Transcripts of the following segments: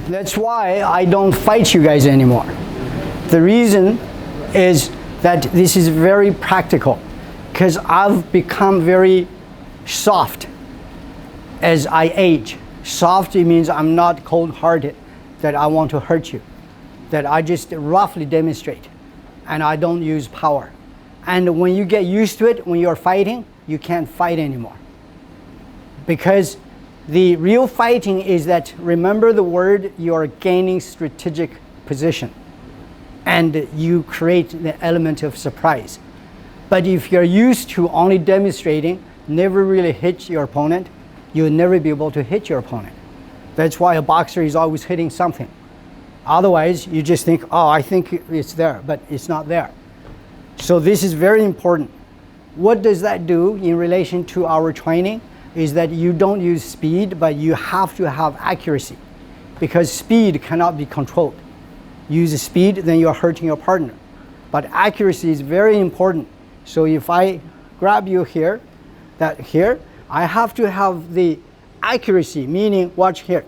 That's why I don't fight you guys anymore. The reason is that this is very practical, because I've become very soft as I age. Soft, it means I'm not cold-hearted, that I want to hurt you, that I just roughly demonstrate, and I don't use power. And when you get used to it, when you're fighting, you can't fight anymore. Because the real fighting is that, remember the word, you're gaining strategic position, and you create the element of surprise. But if you're used to only demonstrating, never really hit your opponent, you'll never be able to hit your opponent. That's why a boxer is always hitting something. Otherwise, you just think, oh, I think it's there, but it's not there. So this is very important. What does that do in relation to our training? Is that you don't use speed, but you have to have accuracy, because speed cannot be controlled. Use speed, then you're hurting your partner. But accuracy is very important. So if I grab you here, I have to have the accuracy, meaning watch here.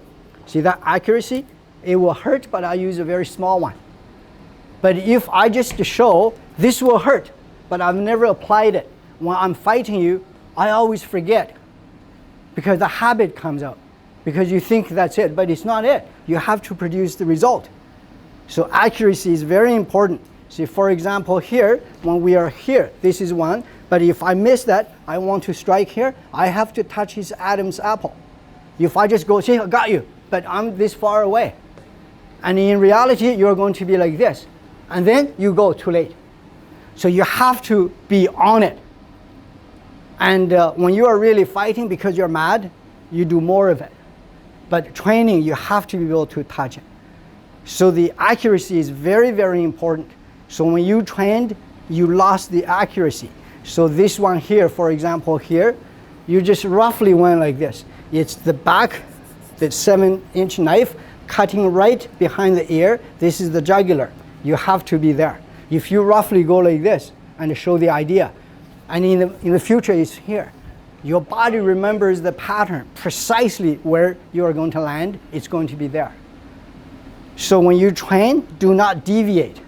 See that accuracy? It will hurt, but I use a very small one. But if I just show, this will hurt, but I've never applied it. When I'm fighting you, I always forget, because the habit comes out, because you think that's it, but it's not it. You have to produce the result. So accuracy is very important. See, for example, here, when we are here, this is one, but if I miss that, I want to strike here, I have to touch his Adam's apple. If I just go, see, I got you, but I'm this far away. And in reality, you're going to be like this. And then you go too late. So you have to be on it. And when you are really fighting because you're mad, you do more of it. But training, you have to be able to touch it. So the accuracy is very, very important. So when you trained, you lost the accuracy. So this one here, for example, here, you just roughly went like this. It's the back, the 7-inch knife, cutting right behind the ear. This is the jugular. You have to be there. If you roughly go like this and show the idea, and in the future it's here, your body remembers the pattern, precisely where you are going to land, it's going to be there. So when you train, do not deviate.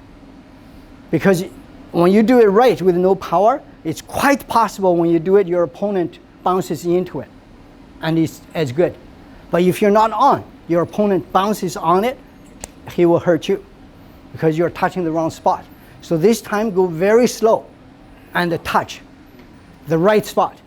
Because when you do it right with no power, it's quite possible when you do it, your opponent bounces into it, and it's as good. But if you're not on, your opponent bounces on it, he will hurt you, because you're touching the wrong spot. So this time, go very slow and touch the right spot.